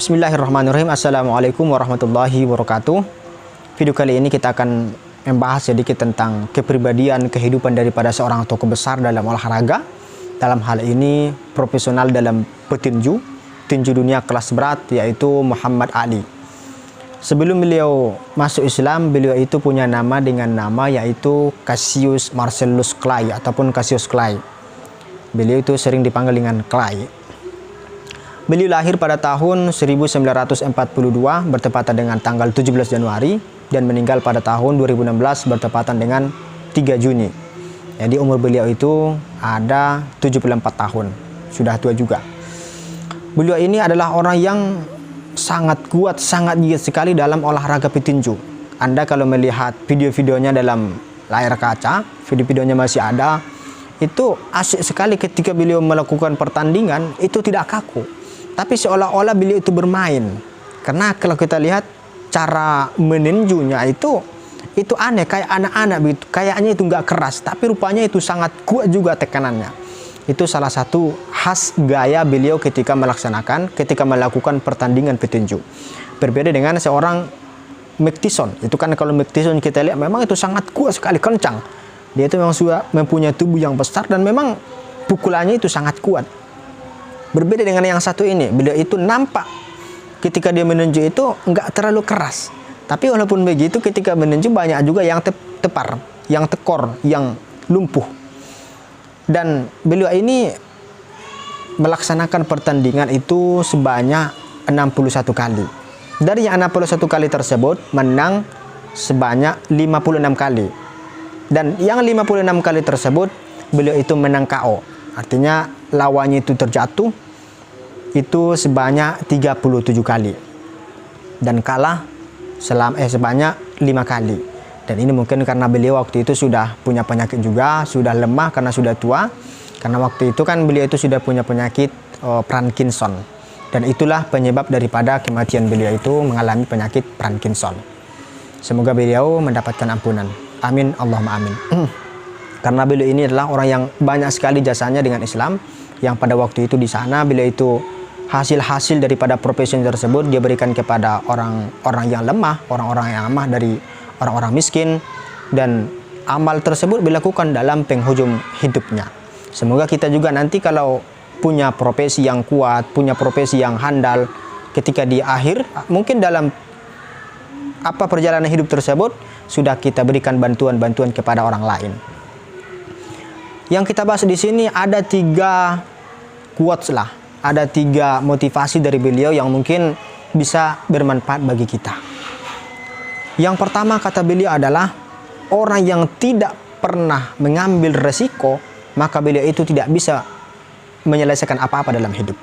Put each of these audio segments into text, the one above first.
Bismillahirrahmanirrahim. Assalamualaikum warahmatullahi wabarakatuh. Video kali ini kita akan membahas sedikit tentang kepribadian kehidupan daripada seorang tokoh besar dalam olahraga. Dalam hal ini profesional dalam petinju dunia kelas berat, yaitu Muhammad Ali. Sebelum beliau masuk Islam, beliau itu punya nama dengan nama yaitu Cassius Marcellus Clay ataupun Cassius Clay. Beliau itu sering dipanggil dengan Clay. Beliau lahir pada tahun 1942 bertepatan dengan tanggal 17 Januari dan meninggal pada tahun 2016 bertepatan dengan 3 Juni. Jadi umur beliau itu ada 74 tahun, sudah tua juga. Beliau ini adalah orang yang sangat kuat, sangat giat sekali dalam olahraga petinju. Anda kalau melihat video-videonya dalam layar kaca, video-videonya masih ada, itu asik sekali ketika beliau melakukan pertandingan, itu tidak kaku. Tapi seolah-olah beliau itu bermain. Karena kalau kita lihat cara meninjunya itu aneh, kayak anak-anak begitu. Kayaknya itu nggak keras, tapi rupanya itu sangat kuat juga tekanannya. Itu salah satu khas gaya beliau ketika melakukan pertandingan petinju. Berbeda dengan seorang Mike Tyson. Itu kan kalau Mike Tyson kita lihat memang itu sangat kuat sekali, kencang. Dia itu memang sudah mempunyai tubuh yang besar dan memang pukulannya itu sangat kuat. Berbeda dengan yang satu ini, beliau itu nampak ketika dia meninju itu nggak terlalu keras. Tapi walaupun begitu ketika meninju banyak juga yang tepar, yang tekor, yang lumpuh. Dan beliau ini melaksanakan pertandingan itu sebanyak 61 kali. Dari yang 61 kali tersebut menang sebanyak 56 kali. Dan yang 56 kali tersebut beliau itu menang KO. Artinya lawannya itu terjatuh itu sebanyak 37 kali dan kalah sebanyak 5 kali. Dan ini mungkin karena beliau waktu itu sudah punya penyakit juga, sudah lemah karena sudah tua. Karena waktu itu kan beliau itu sudah punya penyakit Parkinson. Dan itulah penyebab daripada kematian beliau itu mengalami penyakit Parkinson. Semoga beliau mendapatkan ampunan. Amin, Allahumma amin. Karena beliau ini adalah orang yang banyak sekali jasanya dengan Islam, yang pada waktu itu di sana beliau itu hasil-hasil daripada profesi tersebut dia berikan kepada orang-orang yang lemah, orang-orang yang lemah dari orang-orang miskin, dan amal tersebut dilakukan dalam penghujung hidupnya. Semoga kita juga nanti kalau punya profesi yang kuat, punya profesi yang handal, ketika di akhir mungkin dalam perjalanan hidup tersebut sudah kita berikan bantuan-bantuan kepada orang lain. Yang kita bahas di sini ada 3 quotes lah, ada 3 motivasi dari beliau yang mungkin bisa bermanfaat bagi kita. Yang pertama kata beliau adalah orang yang tidak pernah mengambil resiko, maka beliau itu tidak bisa menyelesaikan apa-apa dalam hidup.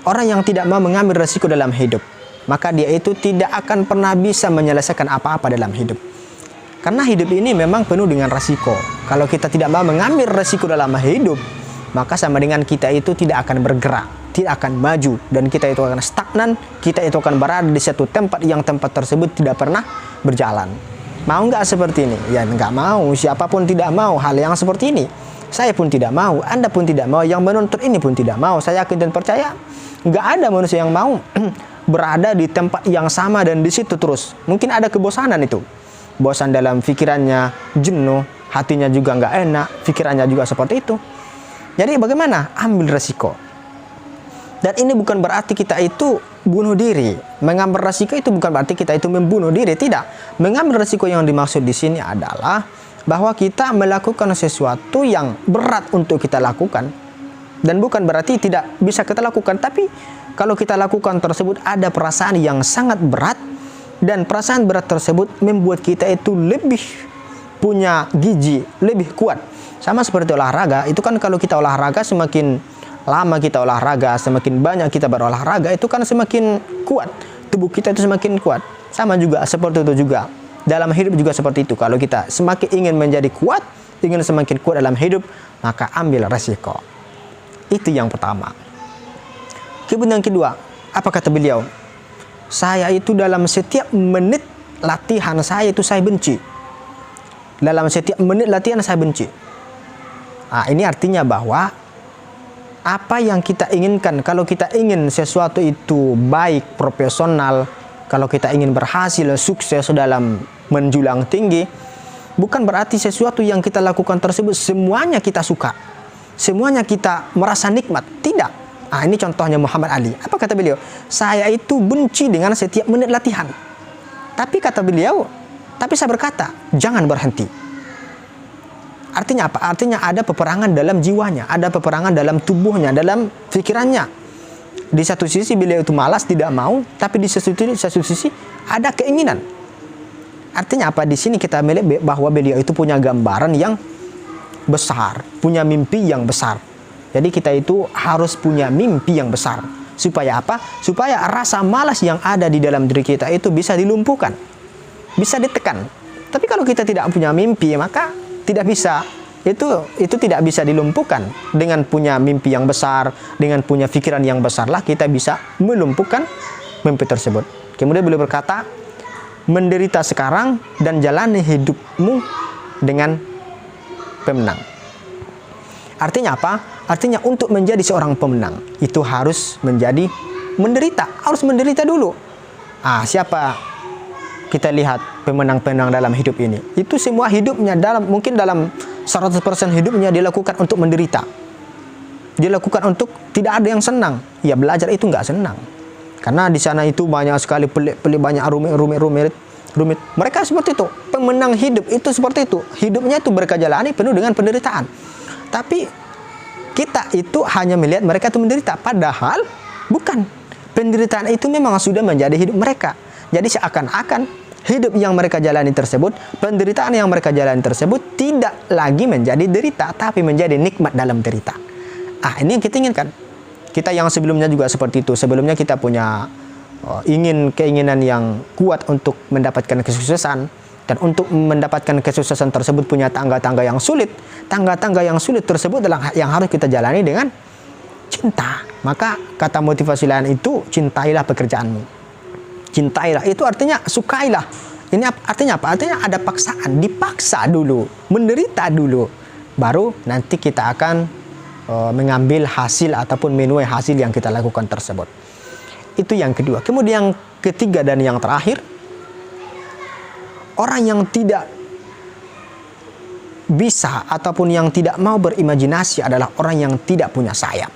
Orang yang tidak mau mengambil resiko dalam hidup, maka dia itu tidak akan pernah bisa menyelesaikan apa-apa dalam hidup. Karena hidup ini memang penuh dengan resiko. Kalau kita tidak mau mengambil resiko dalam hidup, maka sama dengan kita itu tidak akan bergerak, tidak akan maju, dan kita itu akan stagnan, kita itu akan berada di satu tempat yang tempat tersebut tidak pernah berjalan. Mau nggak seperti ini? Ya nggak mau, siapapun tidak mau hal yang seperti ini. Saya pun tidak mau, Anda pun tidak mau, yang menonton ini pun tidak mau. Saya yakin dan percaya, nggak ada manusia yang mau berada di tempat yang sama dan di situ terus. Mungkin ada kebosanan itu. Bosan dalam pikirannya, jenuh, hatinya juga nggak enak, pikirannya juga seperti itu. Jadi bagaimana? Ambil resiko. Dan ini bukan berarti kita itu bunuh diri. Mengambil resiko itu bukan berarti kita itu membunuh diri, tidak. Mengambil resiko yang dimaksud di sini adalah bahwa kita melakukan sesuatu yang berat untuk kita lakukan. Dan bukan berarti tidak bisa kita lakukan, tapi kalau kita lakukan tersebut ada perasaan yang sangat berat. Dan perasaan berat tersebut membuat kita itu lebih punya gigi, lebih kuat. Sama seperti olahraga, itu kan kalau kita olahraga semakin lama kita olahraga, semakin banyak kita berolahraga, itu kan semakin kuat. Tubuh kita itu semakin kuat. Sama juga seperti itu juga. Dalam hidup juga seperti itu. Kalau kita semakin ingin menjadi kuat, ingin semakin kuat dalam hidup, maka ambil resiko. Itu yang pertama. Kemudian yang kedua, apa kata beliau? Saya itu dalam setiap menit latihan saya itu saya benci. Dalam setiap menit latihan saya benci. Nah, ini artinya bahwa apa yang kita inginkan. Kalau kita ingin sesuatu itu baik, profesional, kalau kita ingin berhasil, sukses dalam menjulang tinggi, bukan berarti sesuatu yang kita lakukan tersebut semuanya kita suka, semuanya kita merasa nikmat. Tidak. Ini contohnya Muhammad Ali. Apa kata beliau? Saya itu benci dengan setiap menit latihan. Tapi kata beliau, tapi saya berkata, jangan berhenti. Artinya apa? Artinya ada peperangan dalam jiwanya, ada peperangan dalam tubuhnya, dalam pikirannya. Di satu sisi beliau itu malas, tidak mau, tapi di satu sisi ada keinginan. Artinya apa? Di sini kita melihat bahwa beliau itu punya gambaran yang besar, punya mimpi yang besar. Jadi kita itu harus punya mimpi yang besar. Supaya apa? Supaya rasa malas yang ada di dalam diri kita itu bisa dilumpuhkan, bisa ditekan. Tapi kalau kita tidak punya mimpi, maka tidak bisa. Itu tidak bisa dilumpuhkan. Dengan punya mimpi yang besar, dengan punya pikiran yang besar lah kita bisa melumpuhkan mimpi tersebut. Kemudian beliau berkata, menderita sekarang dan jalani hidupmu dengan pemenang. Artinya apa? Artinya untuk menjadi seorang pemenang itu harus menderita, harus menderita dulu. Siapa kita lihat pemenang-pemenang dalam hidup ini? Itu semua hidupnya mungkin dalam 100% hidupnya dilakukan untuk menderita. Dilakukan untuk tidak ada yang senang. Ya belajar itu nggak senang. Karena di sana itu banyak sekali pelik-pelik, banyak rumit. Mereka seperti itu. Pemenang hidup itu seperti itu. Hidupnya itu mereka jalani penuh dengan penderitaan. Tapi kita itu hanya melihat mereka itu menderita. Padahal bukan. Penderitaan itu memang sudah menjadi hidup mereka. Jadi seakan-akan hidup yang mereka jalani tersebut, penderitaan yang mereka jalani tersebut tidak lagi menjadi derita, tapi menjadi nikmat dalam derita. Ini yang kita inginkan. Kita yang sebelumnya juga seperti itu. Sebelumnya kita punya keinginan yang kuat untuk mendapatkan kesuksesan. Dan untuk mendapatkan kesuksesan tersebut punya tangga-tangga yang sulit. Tangga-tangga yang sulit tersebut adalah yang harus kita jalani dengan cinta. Maka kata motivasi lain itu, cintailah pekerjaanmu. Cintailah, itu artinya sukailah. Ini artinya apa? Artinya ada paksaan, dipaksa dulu, menderita dulu, baru nanti kita akan mengambil hasil ataupun menuai hasil yang kita lakukan tersebut. Itu yang kedua. Kemudian yang ketiga dan yang terakhir, orang yang tidak bisa ataupun yang tidak mau berimajinasi adalah orang yang tidak punya sayap.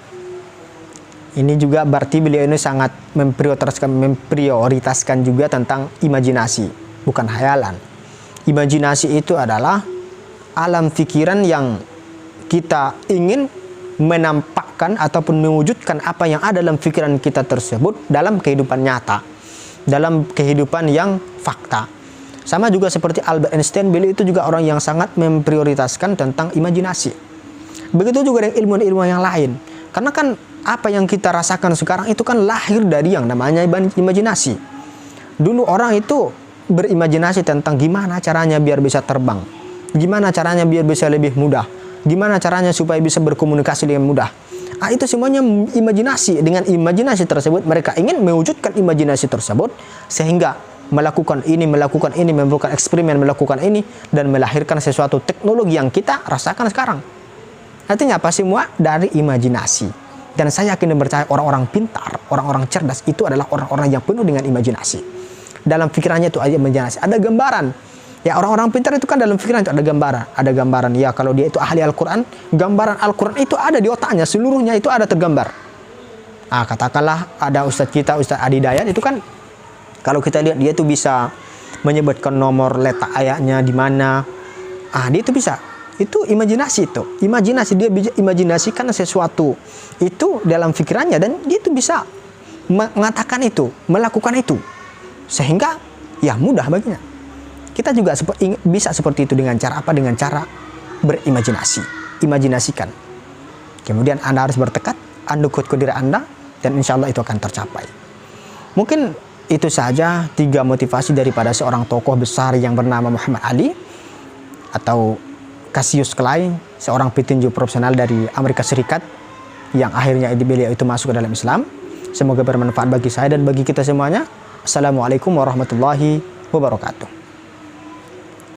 Ini juga berarti beliau ini sangat memprioritaskan juga tentang imajinasi, bukan hayalan. Imajinasi itu adalah alam pikiran yang kita ingin menampakkan ataupun mewujudkan apa yang ada dalam pikiran kita tersebut dalam kehidupan nyata, dalam kehidupan yang fakta. Sama juga seperti Albert Einstein, beliau itu juga orang yang sangat memprioritaskan tentang imajinasi. Begitu juga dengan ilmuwan-ilmuwan yang lain. Karena kan apa yang kita rasakan sekarang itu kan lahir dari yang namanya imajinasi. Dulu orang itu berimajinasi tentang gimana caranya biar bisa terbang, gimana caranya biar bisa lebih mudah, gimana caranya supaya bisa berkomunikasi dengan mudah. Itu semuanya imajinasi. Dengan imajinasi tersebut mereka ingin mewujudkan imajinasi tersebut sehingga melakukan ini, melakukan eksperimen, melakukan ini dan melahirkan sesuatu teknologi yang kita rasakan sekarang. Artinya apa? Semua dari imajinasi. Dan saya yakin dan percaya orang-orang pintar, orang-orang cerdas itu adalah orang-orang yang penuh dengan imajinasi. Dalam pikirannya itu ada imajinasi, ada gambaran. Ya, orang-orang pintar itu kan dalam pikiran itu ada gambaran. Ada gambaran. Ya, kalau dia itu ahli Al-Quran, gambaran Al-Quran itu ada di otaknya, seluruhnya itu ada tergambar. Katakanlah ada Ustadz kita, Ustadz Adi Dayat, itu kan kalau kita lihat dia itu bisa menyebutkan nomor letak ayatnya di mana. Dia itu bisa. Itu imajinasi itu. Imajinasi, dia bisa imajinasikan sesuatu itu dalam pikirannya dan dia itu bisa mengatakan itu, melakukan itu. Sehingga ya mudah baginya. Kita juga bisa seperti itu dengan cara apa? Dengan cara berimajinasi. Imajinasikan. Kemudian Anda harus bertekad, andukut ke diri Anda dan insya Allah itu akan tercapai. Mungkin itu saja 3 motivasi daripada seorang tokoh besar yang bernama Muhammad Ali atau Cassius Clay, seorang petinju profesional dari Amerika Serikat yang akhirnya beliau itu masuk ke dalam Islam. Semoga bermanfaat bagi saya dan bagi kita semuanya. Assalamualaikum warahmatullahi wabarakatuh.